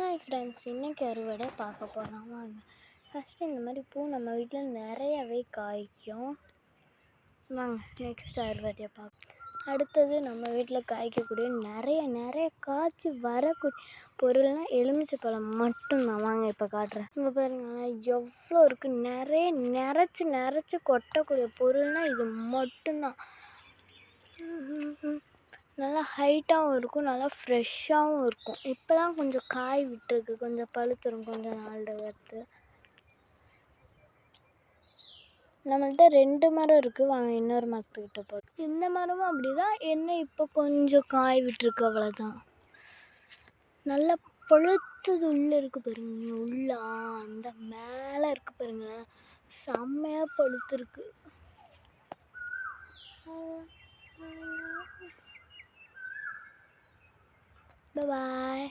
Hi friends, இன்றைக்கி அறுவடை பார்க்க போகிறோம் வாங்க. ஃபஸ்ட்டு இந்த மாதிரி பூ நம்ம வீட்டில் நிறையவே காய்க்கும். வாங்க நெக்ஸ்ட் அறுவடையை பார்க்க. அடுத்தது நம்ம வீட்டில் காய்க்கக்கூடிய நிறைய காய்ச்சி வரக்கூடிய பொருள்னால் எலுமிச்சை பழம் மட்டும்தான். வாங்க இப்போ காட்டுறேன். இங்கே பாருங்கள் எவ்வளோ இருக்குது. நிறச்சி கொட்டக்கூடிய பொருள்னால் இது மட்டும்தான். நல்லா ஹைட்டாகவும் இருக்கும், நல்லா ஃப்ரெஷ்ஷாகவும் இருக்கும். இப்போ தான் கொஞ்சம் காய் விட்டுருக்கு, கொஞ்சம் பழுத்துரும் கொஞ்சம் நாள் எடுத்து. நம்மள்கிட்ட 2 மரம் இருக்குது. வாங்க இன்னொரு மரத்துக்கிட்ட போகிறோம். இந்த மரமும் அப்படி தான், என்ன இப்போ கொஞ்சம் காய் விட்டுருக்கு, அவ்வளோதான். நல்லா பழுத்தது உள்ளே இருக்குது பாருங்க, உள்ளே அந்த மேலே இருக்குது பாருங்க, செம்மையாக பழுத்துருக்கு. Bye bye.